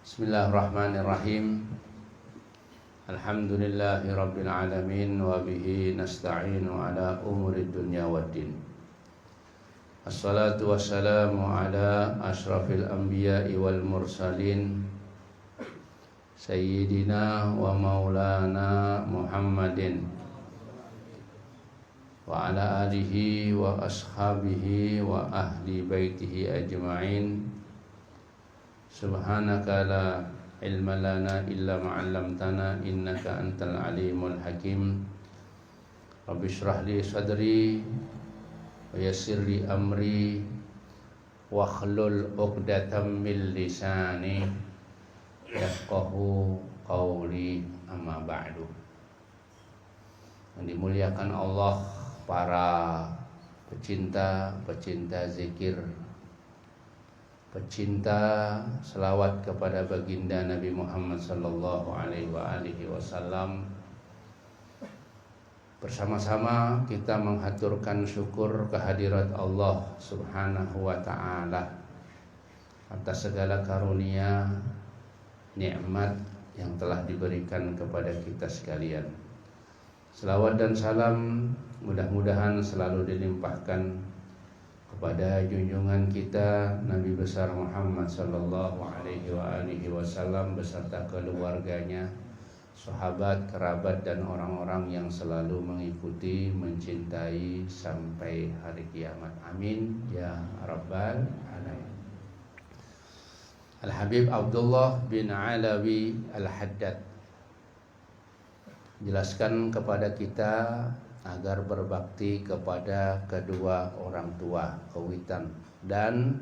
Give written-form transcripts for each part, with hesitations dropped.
Bismillahirrahmanirrahim. Alhamdulillahi rabbil alamin wa bihi nasta'inu ala umurid dunya waddin. Assalatu wassalamu ala ashrafil anbiya'i wal mursalin Sayyidina wa maulana Muhammadin wa ala alihi wa ashabihi wa ahli baitihi ajma'in. Subhanaka la ilma lana illa ma 'allamtana innaka antal alimul hakim. Rabbi shrah li sadri wa yassir li amri wa hlul 'uqdatam min lisani yafqahu qawli, amma ba'du. Yang dimuliakan Allah, para pecinta zikir, pecinta selawat kepada baginda Nabi Muhammad sallallahu alaihi wasallam. Bersama-sama kita menghaturkan syukur kehadirat Allah Subhanahu wa taala atas segala karunia nikmat yang telah diberikan kepada kita sekalian. Selawat dan salam mudah-mudahan selalu dilimpahkan kepada junjungan kita Nabi besar Muhammad sallallahu alaihi wasallam beserta keluarganya, sahabat, kerabat dan orang-orang yang selalu mengikuti, mencintai sampai hari kiamat. Amin ya rabbal alamin. Al-Habib Abdullah bin Alawi Al-Haddad jelaskan kepada kita agar berbakti kepada kedua orang tua, kewitan dan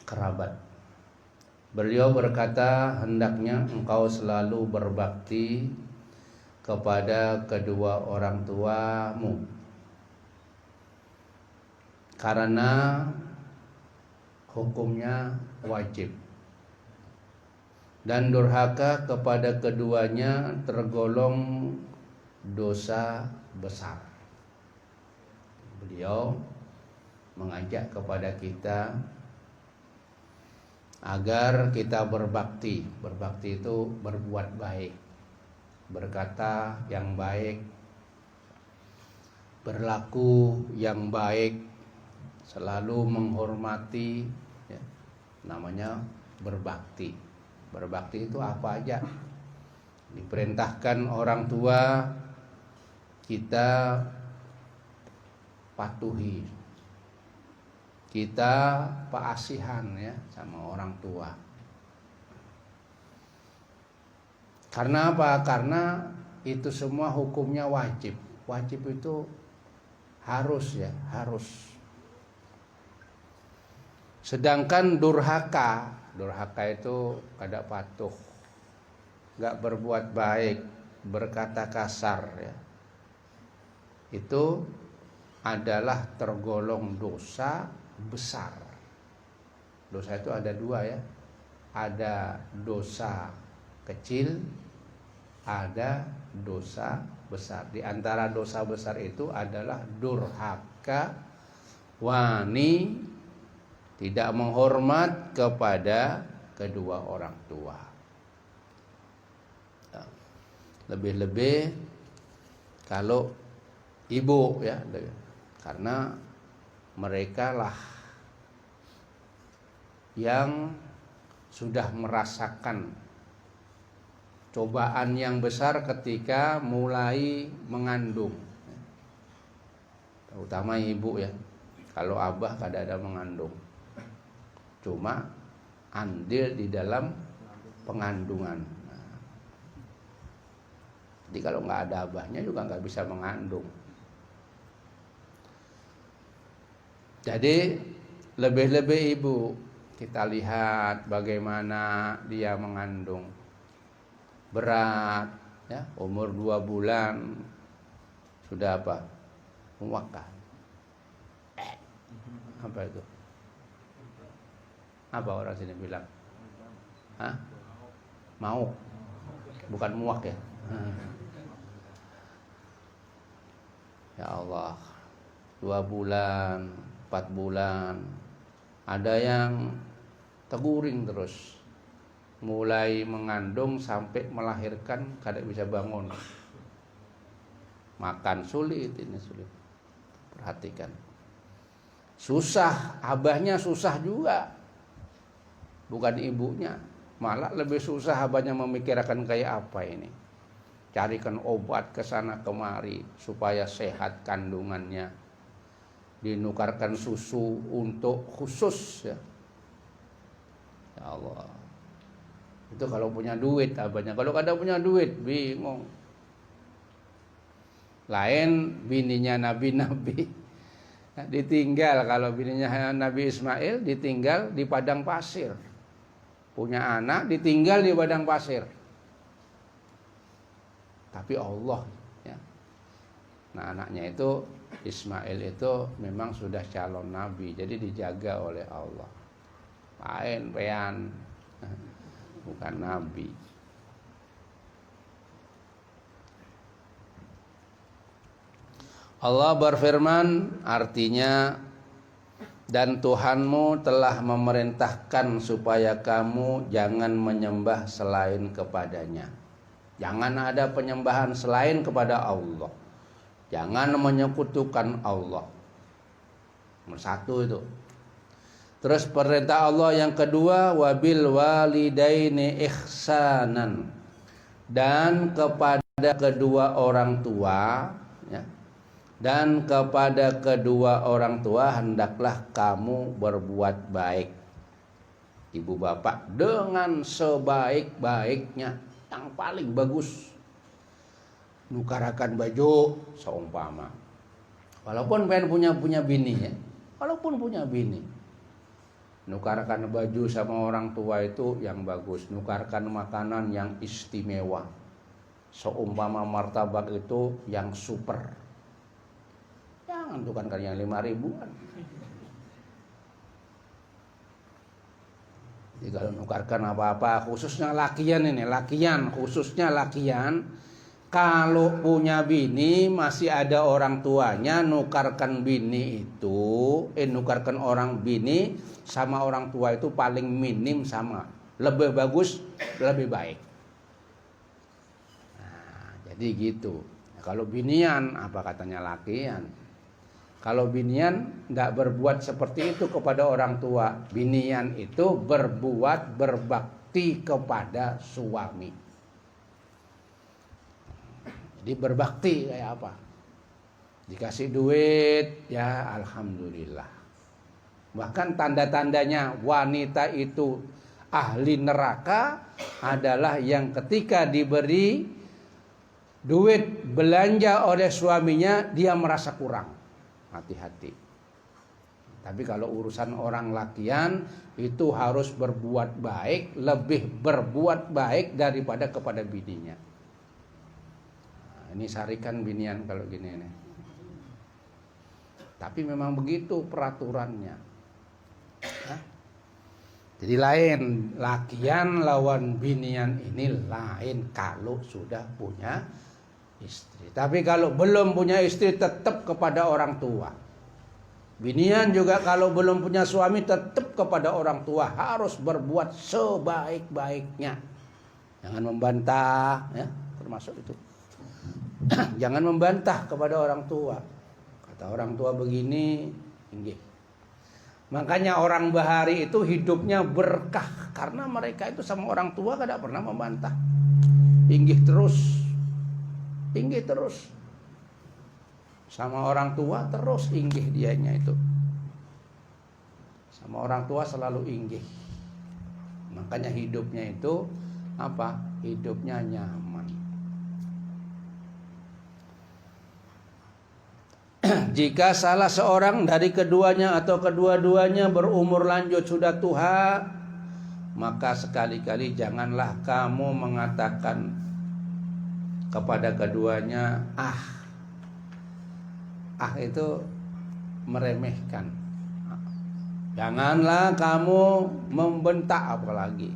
kerabat. Beliau berkata, hendaknya engkau selalu berbakti kepada kedua orang tuamu, karena hukumnya wajib, dan durhaka kepada keduanya tergolong dosa besar. Beliau mengajak kepada kita agar kita berbakti. Berbakti itu berbuat baik, berkata yang baik, berlaku yang baik, selalu menghormati, ya, namanya berbakti. Berbakti itu apa aja? Diperintahkan orang tua, kita patuhi, kita paasihan ya sama orang tua. Karena apa? Karena itu semua hukumnya wajib. Wajib itu harus ya, harus. Sedangkan durhaka itu kada patuh, gak berbuat baik, berkata kasar ya, itu adalah tergolong dosa besar. Dosa itu ada dua ya, ada dosa kecil, ada dosa besar. Di antara dosa besar itu adalah durhaka, wani, tidak menghormat kepada kedua orang tua. Lebih-lebih kalau ibu ya, karena mereka lah yang sudah merasakan cobaan yang besar ketika mulai mengandung, terutama ibu ya. Kalau abah kada ada mengandung, cuma andil di dalam pengandungan. Jadi kalau nggak ada abahnya juga nggak bisa mengandung. Jadi lebih-lebih ibu, kita lihat bagaimana dia mengandung. Berat ya, umur 2 bulan sudah apa? Muak. Apa itu? Apa orang sini bilang? Hah? Mau? Bukan muak ya? Ya Allah, 2 bulan, 4 bulan, ada yang teguring terus, mulai mengandung sampai melahirkan kada bisa bangun. Makan sulit, ini sulit. Perhatikan. Susah, abahnya susah juga. Bukan ibunya. Malah lebih susah abahnya memikirkan kayak apa ini. Carikan obat ke sana kemari supaya sehat kandungannya. Dinukarkan susu untuk khusus ya. Ya Allah. Itu kalau punya duit abahnya. Kalau kada punya duit bingung. Lain bininya nabi-nabi. Ditinggal, kalau bininya Nabi Ismail ditinggal di padang pasir. Punya anak ditinggal di padang pasir. Tapi Allah ya. Nah, anaknya itu Ismail itu memang sudah calon nabi, jadi dijaga oleh Allah. Lain pean, bukan nabi. Allah berfirman, artinya, dan Tuhanmu telah memerintahkan supaya kamu jangan menyembah selain kepadanya. Jangan ada penyembahan selain kepada Allah. Jangan menyekutukan Allah. Nomor satu itu. Terus perintah Allah yang kedua, wabil walidaini ihsanan, dan kepada kedua orang tua ya. Dan kepada kedua orang tua hendaklah kamu berbuat baik. Ibu bapak dengan sebaik-baiknya, yang paling bagus. Nukarakan baju seumpama. Walaupun pengen punya bini ya. Walaupun punya bini. Nukarkan baju sama orang tua itu yang bagus. Nukarkan makanan yang istimewa. Seumpama martabak itu yang super. Jangan tukarkan yang 5.000-an. Jadi kalau nukarkan apa-apa, khususnya lakian ini, khususnya lakian. Kalau punya bini masih ada orang tuanya, nukarkan bini itu, nukarkan orang bini sama orang tua itu paling minim sama, lebih bagus, lebih baik. Nah, jadi gitu. Nah, kalau binian, apa katanya lakian? Kalau binian nggak berbuat seperti itu kepada orang tua, binian itu berbuat berbakti kepada suami. Jadi berbakti kayak apa? Dikasih duit, ya alhamdulillah. Bahkan tanda-tandanya wanita itu ahli neraka adalah yang ketika diberi duit belanja oleh suaminya, dia merasa kurang. Hati-hati. Tapi kalau urusan orang lakian itu harus berbuat baik, lebih berbuat baik daripada kepada bininya. Nah, ini sarikan binian kalau gini nih. Tapi memang begitu peraturannya. Hah? Jadi lain, lakian lawan binian ini lain kalau sudah punya istri. Tapi kalau belum punya istri tetap kepada orang tua. Binian juga kalau belum punya suami tetap kepada orang tua, harus berbuat sebaik-baiknya. Jangan membantah ya, termasuk itu. Jangan membantah kepada orang tua. Kata orang tua begini, inggih. Makanya orang bahari itu hidupnya berkah karena mereka itu sama orang tua tidak pernah membantah. Inggih terus. Inggih terus. Sama orang tua terus inggih dianya itu. Sama orang tua selalu inggih. Makanya hidupnya itu apa? Hidupnya nyaman. Jika salah seorang dari keduanya atau kedua-duanya berumur lanjut sudah tua, maka sekali-kali janganlah kamu mengatakan kepada keduanya itu meremehkan. Janganlah kamu membentak apalagi,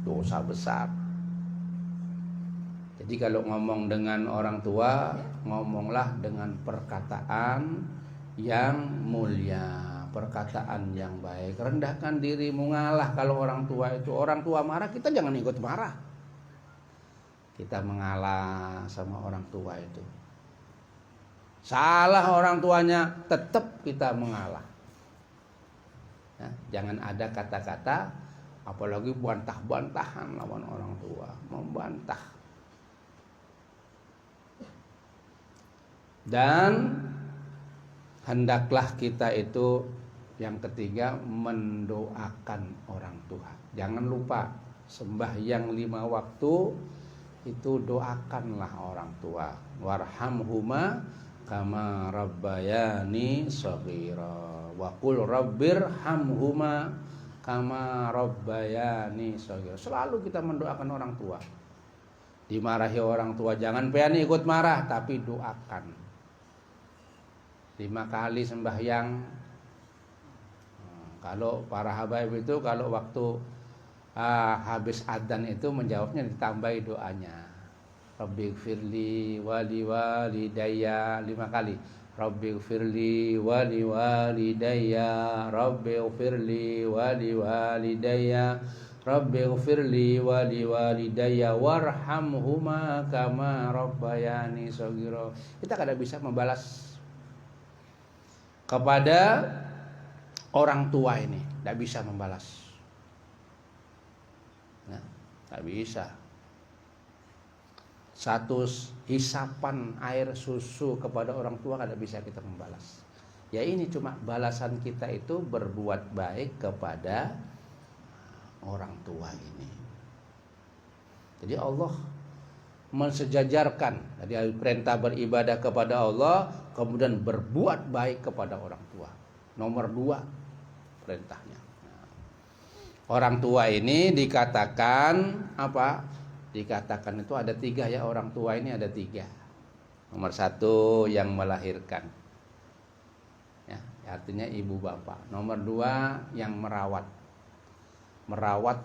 dosa besar. Jadi kalau ngomong dengan orang tua, ngomonglah dengan perkataan yang mulia, perkataan yang baik. Rendahkan dirimu, ngalah kalau orang tua itu. Orang tua marah, kita jangan ikut marah. Kita mengalah sama orang tua itu. Salah orang tuanya, tetap kita mengalah. Ya, jangan ada kata-kata, apalagi bantah-bantahan lawan orang tua, membantah. Dan hendaklah kita itu yang ketiga mendoakan orang tua. Jangan lupa sembahyang 5 waktu itu doakanlah orang tua. Warhamhuma kama rabbayani shaghira wa qul rabbirhamhuma kama rabbayani shaghira. Selalu kita mendoakan orang tua. Dimarahi orang tua jangan pengen ikut marah, tapi doakan. 5 kali sembahyang. Kalau para habaib itu kalau waktu habis adzan itu menjawabnya ditambahi doanya. Rabbighfirli wali walidayya 5 kali. Rabbighfirli wali walidayya, Rabbighfirli wali walidayya, Rabbighfirli wali walidayya warhamhuma kama rabbayani shaghira. Kita kada bisa membalas kepada orang tua ini, tidak bisa membalas. Nah, tidak bisa. Satu hisapan air susu kepada orang tua tidak bisa kita membalas. Ya ini cuma balasan kita itu berbuat baik kepada orang tua ini. Jadi Allah mensejajarkan dari perintah beribadah kepada Allah, kemudian berbuat baik kepada orang tua. Nomor 2 perintahnya. Orang tua ini dikatakan apa? Dikatakan itu ada 3 ya, orang tua ini ada 3. Nomor 1 yang melahirkan, ya, artinya ibu bapak. Nomor 2 yang merawat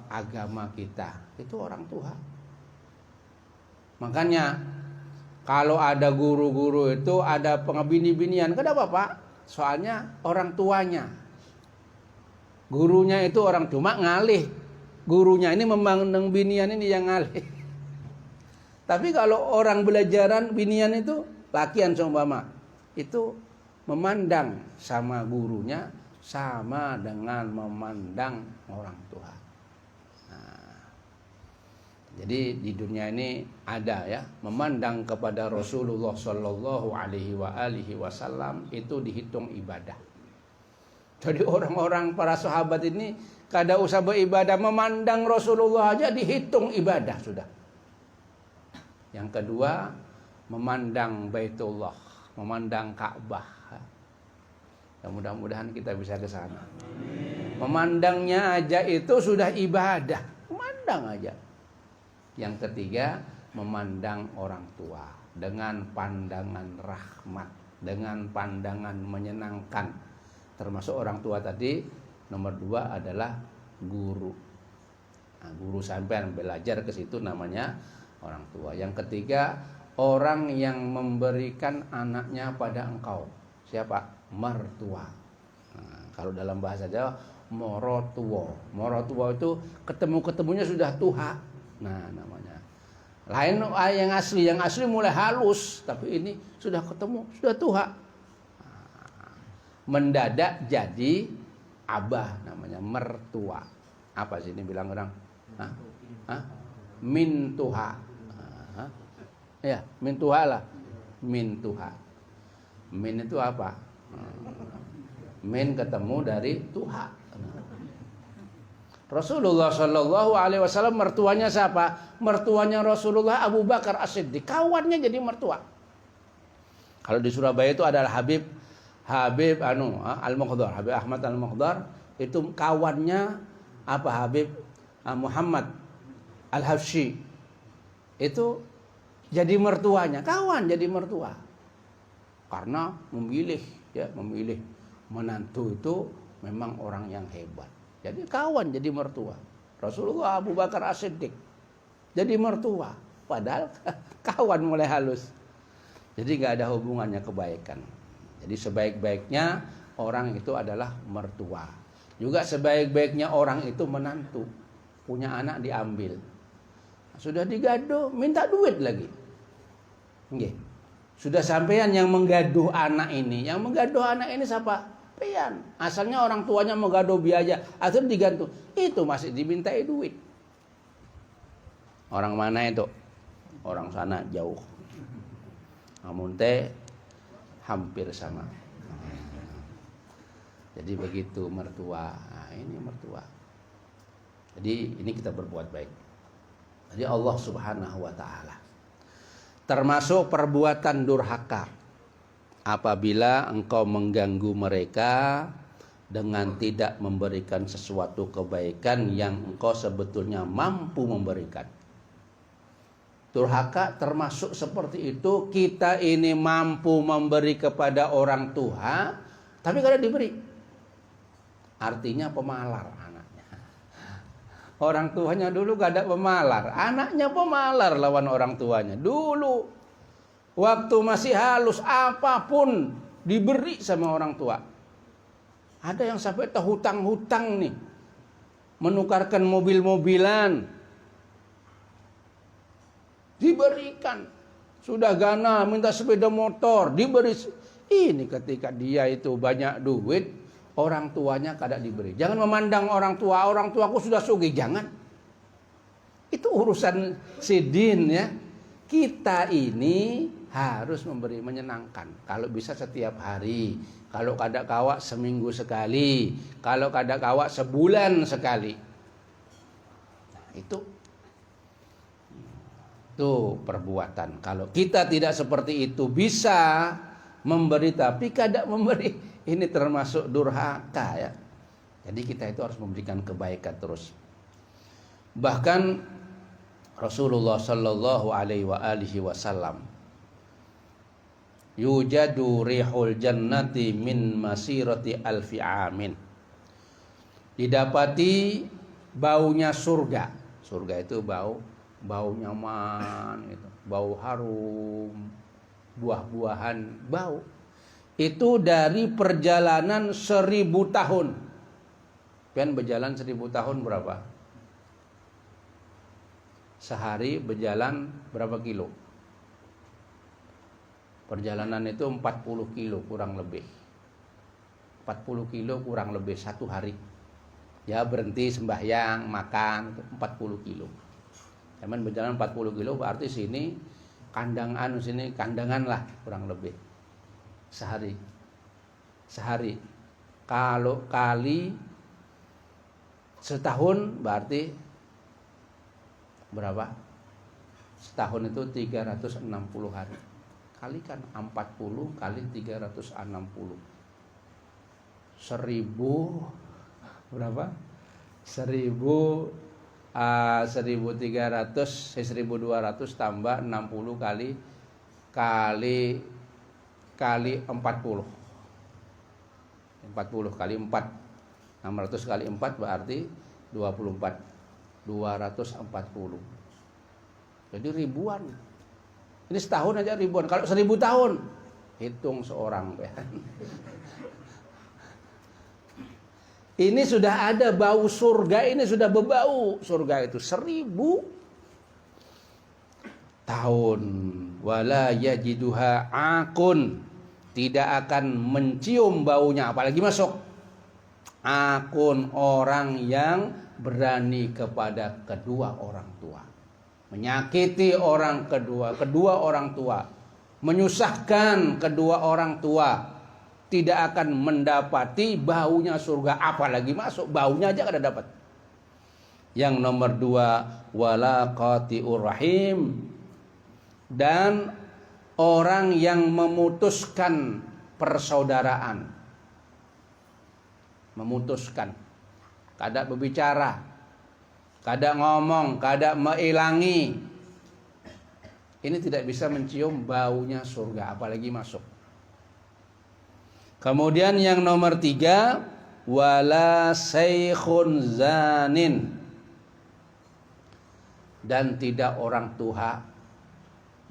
agama kita, itu orang tua. Makanya kalau ada guru-guru itu ada pengebini-binian, kenapa Pak? Soalnya orang tuanya. Gurunya itu orang cuma ngalih. Gurunya ini memandang binian ini yang ngalih. Tapi kalau orang belajaran binian itu lakian seumpama, itu memandang sama gurunya sama dengan memandang orang tua. Jadi di dunia ini ada ya, memandang kepada Rasulullah Shallallahu Alaihi Wasallam itu dihitung ibadah. Jadi orang-orang para sahabat ini kada usah beribadah, memandang Rasulullah aja dihitung ibadah sudah. Yang kedua, memandang Baitullah, memandang Ka'bah. Ya, mudah-mudahan kita bisa ke sana. Memandangnya aja itu sudah ibadah, memandang aja. Yang ketiga, memandang orang tua dengan pandangan rahmat, dengan pandangan menyenangkan. Termasuk orang tua tadi, nomor 2 adalah guru. Nah, guru sampean belajar ke situ namanya orang tua. Yang ketiga, orang yang memberikan anaknya pada engkau. Siapa? Mertua. Nah, kalau dalam bahasa Jawa, morotuo. Morotuo itu ketemu-ketemunya sudah tua. Nah, namanya. Lain yang asli mulai halus, tapi ini sudah ketemu, sudah tua. Mendadak jadi abah, namanya mertua. Apa sih ini bilang orang? Mintuha. Ya, mintuha lah. Mintuha. Min itu apa? Min ketemu dari tuha. Rasulullah Shallallahu Alaihi Wasallam mertuanya siapa? Mertuanya Rasulullah Abu Bakar As-Siddiq, kawannya jadi mertua. Kalau di Surabaya itu adalah Habib Al-Mukhdar, Habib Ahmad Al-Mukhdar, itu kawannya apa? Habib Muhammad Al-Habsyi, itu jadi mertuanya, kawan jadi mertua. Karena memilih menantu itu memang orang yang hebat. Jadi kawan jadi mertua. Rasulullah Abu Bakar As-Siddiq jadi mertua, padahal kawan mulai halus. Jadi nggak ada hubungannya kebaikan. Jadi sebaik-baiknya orang itu adalah mertua. Juga sebaik-baiknya orang itu menantu. Punya anak diambil. Sudah digaduh, minta duit lagi. Nggih. Sudah sampean yang menggaduh anak ini. Yang menggaduh anak ini siapa? Pian. Asalnya orang tuanya menggaduh biaya, akhirnya digantung. Itu masih dimintai duit. Orang mana itu? Orang sana jauh. Namun teh hampir sama. Jadi begitu mertua. Nah, ini mertua. Jadi ini kita berbuat baik. Jadi Allah Subhanahu wa taala. Termasuk perbuatan durhaka. Apabila engkau mengganggu mereka dengan tidak memberikan sesuatu kebaikan yang engkau sebetulnya mampu memberikan. Durhaka termasuk seperti itu. Kita ini mampu memberi kepada orang tua, tapi kada diberi. Artinya pemalar anaknya. Orang tuanya dulu gak ada pemalar, anaknya pemalar lawan orang tuanya. Dulu waktu masih halus apapun diberi sama orang tua. Ada yang sampai terhutang-hutang nih, menukarkan mobil-mobilan, diberikan. Sudah gana minta sepeda motor, diberi. Ini ketika dia itu banyak duit, orang tuanya kada diberi. Jangan memandang orang tuaku sudah sugih, jangan. Itu urusan sidin ya. Kita ini harus memberi menyenangkan. Kalau bisa setiap hari, kalau kada kawak seminggu sekali, kalau kada kawak sebulan sekali. Nah, itu perbuatan. Kalau kita tidak seperti itu, bisa memberi tapi kada memberi, ini termasuk durhaka ya. Jadi kita itu harus memberikan kebaikan terus. Bahkan Rasulullah sallallahu alaihi wasallam, yujadu rihul jannati min masirati alfi amin. Didapati baunya surga. Surga itu bau nyaman gitu, bau harum, buah-buahan, bau. Itu dari perjalanan 1000 tahun. Kan berjalan 1000 tahun berapa? Sehari berjalan berapa kilo? Perjalanan itu 40 kilo kurang lebih. 40 kilo kurang lebih satu hari. Ya berhenti sembahyang, makan, 40 kilo. Cuman berjalan 40 kilo berarti sini kandangan, sini kandangan lah kurang lebih. Sehari. Kalau kali setahun berarti berapa? Setahun itu 360 hari. Kalikan 40 kali 360. 1000 berapa? 1200 tambah 60 kali 40 kali 4 600 kali 4 berarti 24 240. Jadi ribuan. Ini setahun aja ribuan. Kalau 1000 tahun hitung seorang. Ini sudah ada bau surga, ini sudah berbau surga itu 1000 tahun. Wala yajiduha akun, tidak akan mencium baunya apalagi masuk. Akun orang yang berani kepada kedua orang tua, menyakiti kedua orang tua, menyusahkan kedua orang tua, tidak akan mendapati baunya surga apalagi masuk. Baunya aja kada dapat. Yang nomor 2, wala qati'ur rahim, dan orang yang memutuskan persaudaraan, memutuskan, kada berbicara, kada ngomong, kada meilangi, ini tidak bisa mencium baunya surga apalagi masuk. Kemudian yang nomor 3, wala saikhun zanin, dan tidak orang tua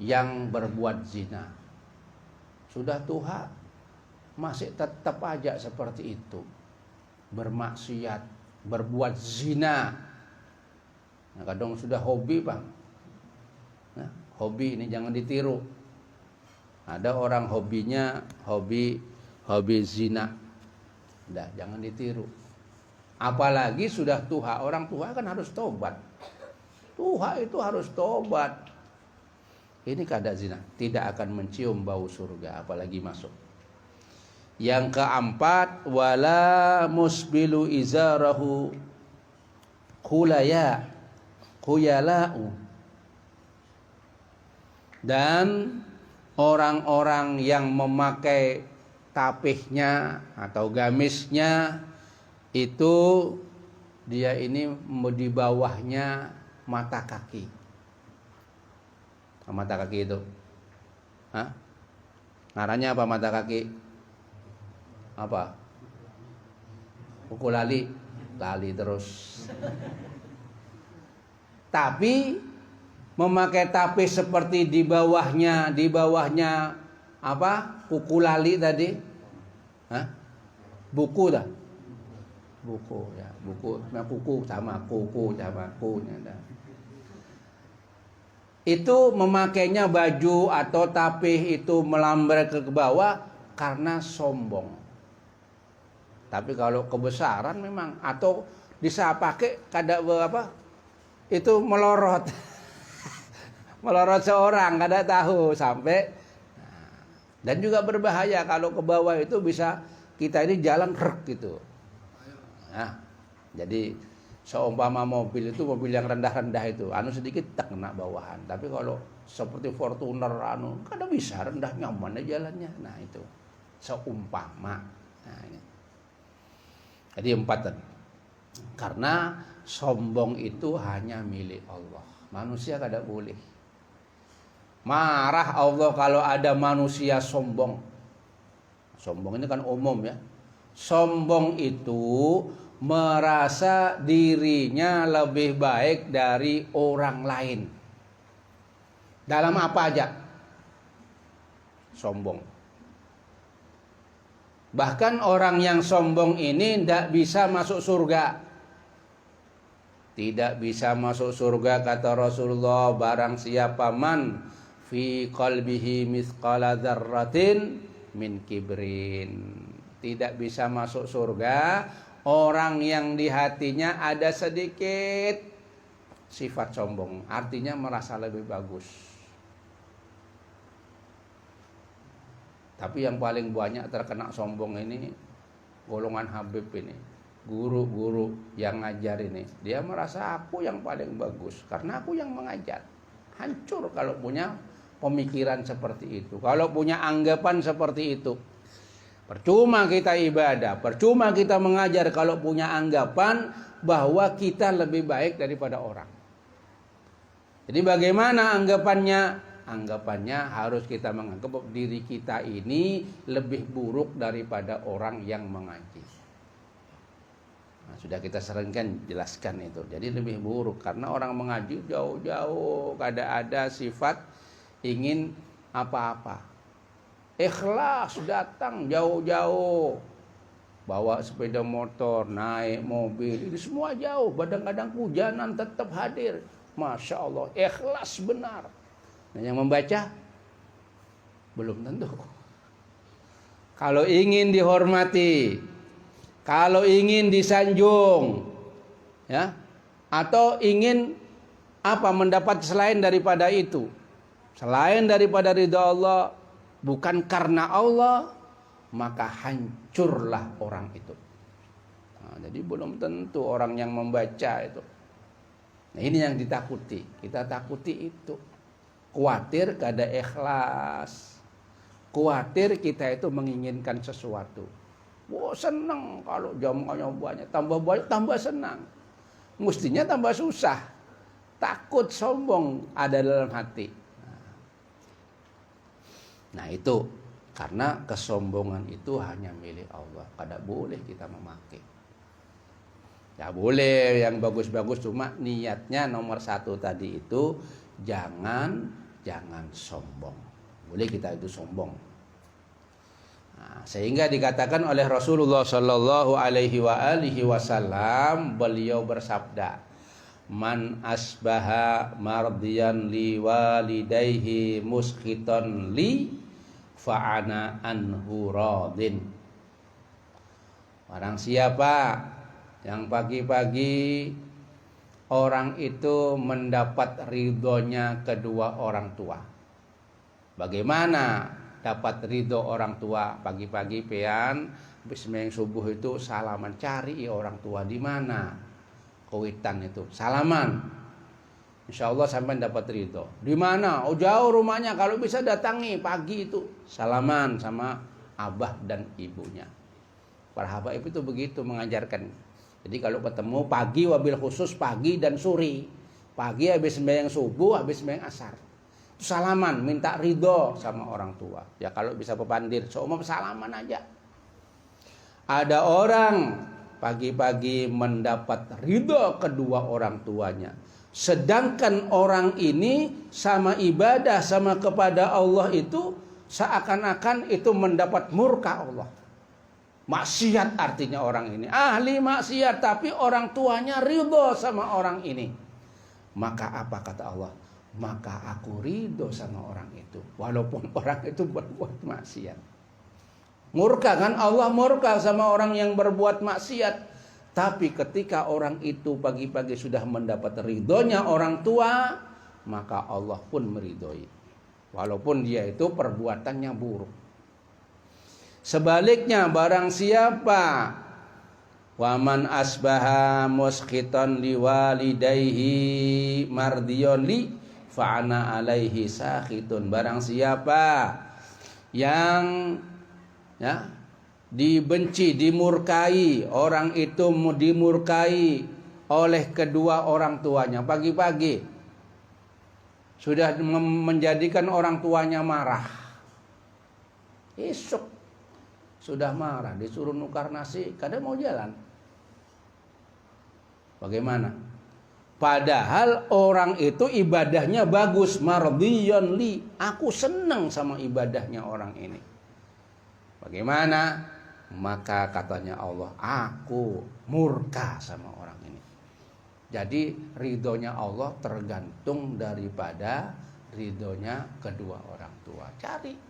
yang berbuat zina. Sudah tua, masih tetap aja seperti itu, bermaksiat, berbuat zina. Nah, kadang sudah hobi bang, nah, hobi ini jangan ditiru. Ada orang hobinya hobi zina, udah jangan ditiru. Apalagi sudah tua, orang tua kan harus tobat. Tua itu harus tobat. Ini keadaan zina, tidak akan mencium bau surga, apalagi masuk. Yang keempat, wala musbilu izarahu khuyala'u. Dan orang-orang yang memakai tapihnya atau gamisnya itu dia ini di bawahnya mata kaki. Mata kaki itu, ngarannya apa mata kaki? Apa? Kuku lali terus. Tapi memakai tapih seperti di bawahnya apa? Kuku lali tadi, buku dah. Buku ya, buku. Nah, kuku sama kukunya dah. Itu memakainya baju atau tapih itu melambai ke bawah karena sombong. Tapi kalau kebesaran memang atau bisa pakai kada apa? Itu melorot. Melorot seorang kada tahu sampai. Dan juga berbahaya kalau ke bawah itu bisa kita ini jalan gitu. Nah, jadi seumpama mobil itu mobil yang rendah-rendah itu, sedikit tak kena bawahan. Tapi kalau seperti Fortuner kada bisa rendah nyaman aja jalannya. Nah itu seumpama. Nah ini. Jadi 4 tadi. Karena sombong itu hanya milik Allah. Manusia kada boleh. Marah Allah kalau ada manusia sombong. Sombong ini kan umum ya. Sombong itu merasa dirinya lebih baik dari orang lain. Dalam apa aja? Sombong. Bahkan orang yang sombong ini tidak bisa masuk surga. Tidak bisa masuk surga kata Rasulullah, barang siapa man fi qalbihi mithqala dzarratin min kibrin. Tidak bisa masuk surga orang yang di hatinya ada sedikit sifat sombong, artinya merasa lebih bagus. Tapi yang paling banyak terkena sombong ini golongan Habib ini, guru-guru yang ngajar ini. Dia merasa aku yang paling bagus karena aku yang mengajar. Hancur kalau punya pemikiran seperti itu, kalau punya anggapan seperti itu. Percuma kita ibadah, percuma kita mengajar kalau punya anggapan bahwa kita lebih baik daripada orang. Jadi bagaimana anggapannya? Anggapannya harus kita menganggap bahwa diri kita ini lebih buruk daripada orang yang mengaji. Nah, sudah kita seringkan jelaskan itu. Jadi lebih buruk karena orang mengaji jauh-jauh, kada ada sifat ingin apa-apa. Ikhlas datang jauh-jauh, bawa sepeda motor, naik mobil, ini semua jauh. Kadang-kadang hujanan tetap hadir. Masya Allah, ikhlas benar. Nah, yang membaca belum tentu. Kalau ingin dihormati, kalau ingin disanjung, ya, atau ingin apa mendapat selain daripada itu, selain daripada ridha Allah, bukan karena Allah, maka hancurlah orang itu. Nah, jadi belum tentu orang yang membaca itu. Nah, ini yang ditakuti. Kita takuti itu. Khawatir kada ikhlas. Khawatir kita itu menginginkan sesuatu. Wah, senang kalau jamaahnya banyak, tambah senang. Mestinya tambah susah. Takut sombong ada dalam hati. Nah itu karena kesombongan itu hanya milik Allah. Kada boleh kita memakai. Ya boleh yang bagus-bagus, cuma niatnya nomor 1 tadi itu jangan sombong. Boleh kita itu sombong. Nah, sehingga dikatakan oleh Rasulullah Shallallahu Alaihi Wasallam, beliau bersabda, man asbaha mardiyan li walidayhi muskiton li fa'ana anhu radin. Barang siapa yang pagi-pagi orang itu mendapat ridhonya kedua orang tua. Bagaimana dapat ridho orang tua? Pagi-pagi pian habis sembahyang subuh itu salaman, cari orang tua di mana? Kuitan itu salaman. Insya Allah sampai dapat ridho. Di mana? Oh jauh rumahnya, kalau bisa datangi pagi itu salaman sama abah dan ibunya. Para habaib itu begitu mengajarkan. Jadi kalau ketemu pagi, wabil khusus pagi dan sore. Pagi habis sembahyang subuh, habis sembahyang asar. Itu salaman, minta ridho sama orang tua. Ya kalau bisa pepandir, seumur salaman aja. Ada orang pagi-pagi mendapat ridho kedua orang tuanya. Sedangkan orang ini sama ibadah sama kepada Allah itu seakan-akan itu mendapat murka Allah. Maksiat artinya orang ini. Ahli maksiat tapi orang tuanya ridho sama orang ini. Maka apa kata Allah? Maka aku ridho sama orang itu. Walaupun orang itu berbuat maksiat. Murka kan? Allah murka sama orang yang berbuat maksiat. Tapi ketika orang itu pagi-pagi sudah mendapat ridhonya orang tua, maka Allah pun meridhoi. Walaupun dia itu perbuatannya buruk. Sebaliknya barang siapa waman asbaha muskiton liwalidayhi mardiyon li fa'ana alaihi sakhitun. Barang siapa yang dibenci, dimurkai, orang itu dimurkai oleh kedua orang tuanya. Pagi-pagi sudah menjadikan orang tuanya marah. Esok sudah marah, disuruh nukar nasi, kadang mau jalan. Bagaimana? Padahal orang itu ibadahnya bagus, mardiyon li, aku senang sama ibadahnya orang ini. Bagaimana? Maka katanya Allah, aku murka sama orang ini. Jadi ridhonya Allah tergantung daripada ridhonya kedua orang tua. Cari.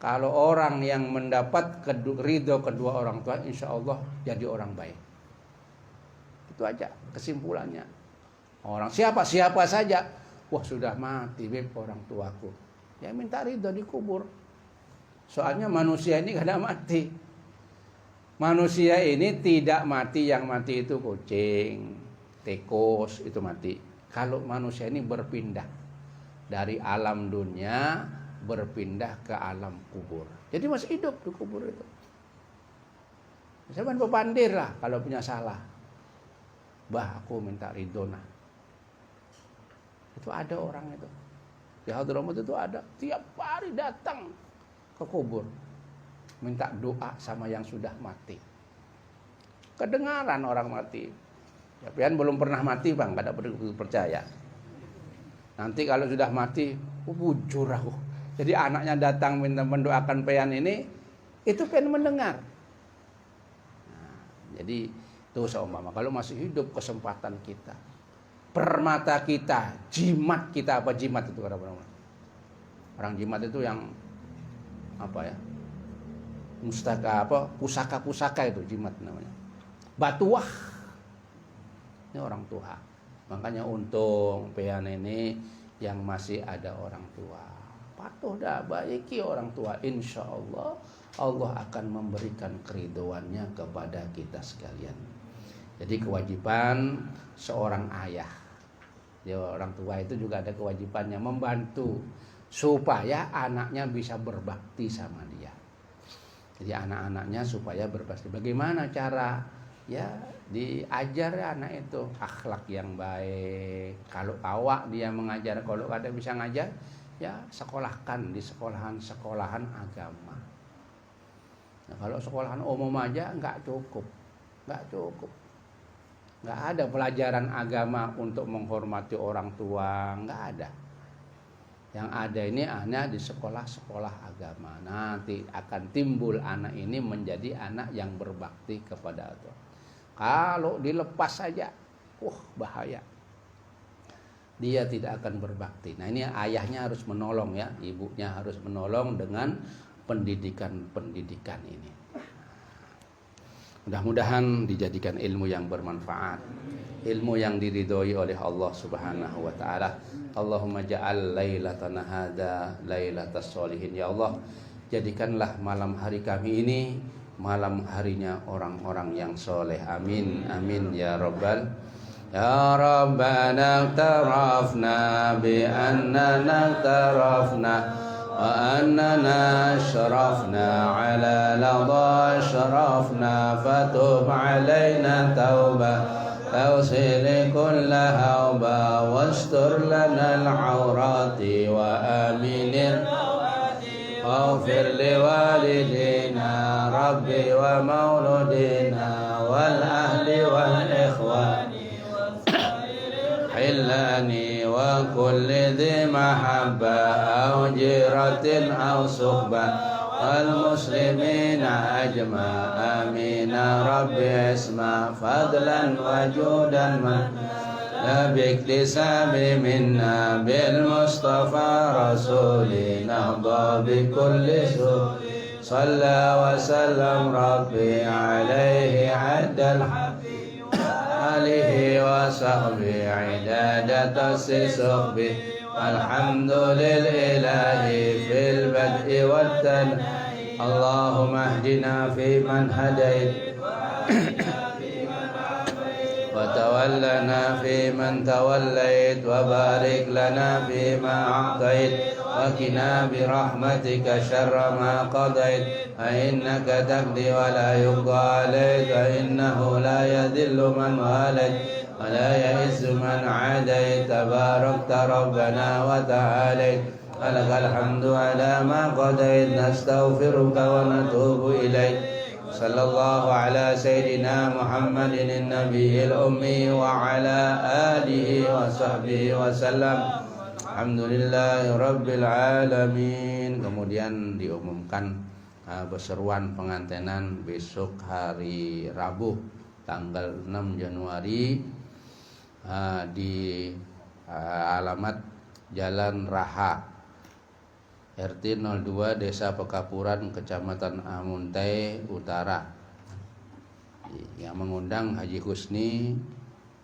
Kalau orang yang mendapat ridho kedua orang tua, insya Allah jadi orang baik. Itu aja kesimpulannya. Orang siapa saja, wah sudah mati beb orang tuaku, ya minta ridho dikubur. Soalnya manusia ini gak ada mati. Manusia ini tidak mati, yang mati itu kucing, tikus itu mati. Kalau manusia ini berpindah dari alam dunia, berpindah ke alam kubur. Jadi masih hidup di kubur itu. Saya pepandir lah kalau punya salah. Bah, aku minta ridho nah. Itu ada orang itu. Di Hadramaut itu ada, tiap hari datang ke kubur minta doa sama yang sudah mati. Kedengaran orang mati. Ya, pian belum pernah mati bang, kada percaya. Nanti kalau sudah mati, bujur aku. Jadi anaknya datang minta mendoakan pian ini, itu pian mendengar. Nah, jadi itu seumpama kalau masih hidup kesempatan kita, permata kita, jimat kita. Apa jimat itu kata orang jimat itu yang apa ya? Mustaka apa? Pusaka itu jimat namanya. Batuah. Ini orang tua. Makanya untung pian ini yang masih ada orang tua. Patuh dah, baiki orang tua. Insya Allah Allah akan memberikan keridhoannya kepada kita sekalian. Jadi kewajiban seorang ayah, ya, orang tua itu juga ada kewajibannya membantu supaya anaknya bisa berbakti sama dia. Jadi anak-anaknya supaya berbakti. Bagaimana cara? Ya diajar anak itu akhlak yang baik. Kalau awak dia mengajar, kalau ada bisa ngajar, ya sekolahkan di sekolahan agama. Nah, kalau sekolahan umum aja nggak cukup. Nggak ada pelajaran agama untuk menghormati orang tua, nggak ada. Yang ada ini hanya di sekolah-sekolah agama. Nanti akan timbul anak ini menjadi anak yang berbakti kepada Allah. Kalau dilepas saja, bahaya. Dia tidak akan berbakti. Nah ini ayahnya harus menolong ya, ibunya harus menolong dengan pendidikan-pendidikan ini. Mudah-mudahan dijadikan ilmu yang bermanfaat, ilmu yang diridhoi oleh Allah Subhanahu wa taala. Allahumma ja'al lailatana hadza lailatas sholihin. Ya Allah, jadikanlah malam hari kami ini malam harinya orang-orang yang soleh. Amin amin ya rabbal ya rabbana tarafna bi annana tarafna wa annana ashrafna ala ladha ashrafna fatub alaina taubah أوصل كل هوبا واستر لنا العورات وآمن واغفر لوالدينا ربي ومولودنا والأهل والإخوان حلاني وكل ذي محبة أو جيرة أو صحبة والمسلمين أجمع آمين ربي اسمع فضلا وجودا من باكتساب منا بالمصطفى رسولي نهضى بكل سوء صلى وسلم ربي عليه عد آله وصحبه عدادة صحبه الحمد لله في البدء والثناء اللهم اهدنا فيمن هديت وتولنا فيمن توليت وبارك لنا فيما أعطيت وقنا برحمتك شر ما قضيت فإنك تقضي ولا يقضى عليك فإنه لا يذل من واليت ولا يئس من عاديت تباركت ربنا وتعاليت ولك الحمد على ما قضيت نستغفرك ونتوب إليك صلى الله على سيدنا محمد النبي الأمي وعلى آله وصحبه وسلم alhamdulillahi rabbil alamin. Kemudian diumumkan berseruan pengantenan besok hari Rabu tanggal 6 Januari di alamat Jalan Raha RT 02 Desa Pekapuran Kecamatan Amuntai Utara, yang mengundang Haji Husni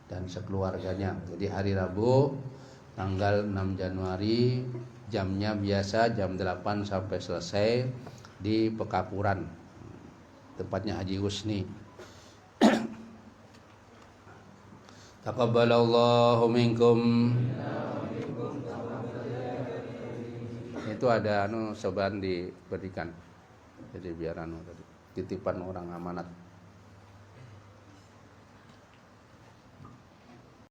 dan sekeluarganya. Jadi hari Rabu tanggal 6 Januari, jamnya biasa jam 8 sampai selesai di Pekapuran, tempatnya Haji Husni. Taqabbalallahu minkum. Itu ada soban diberikan, jadi biar titipan orang amanat.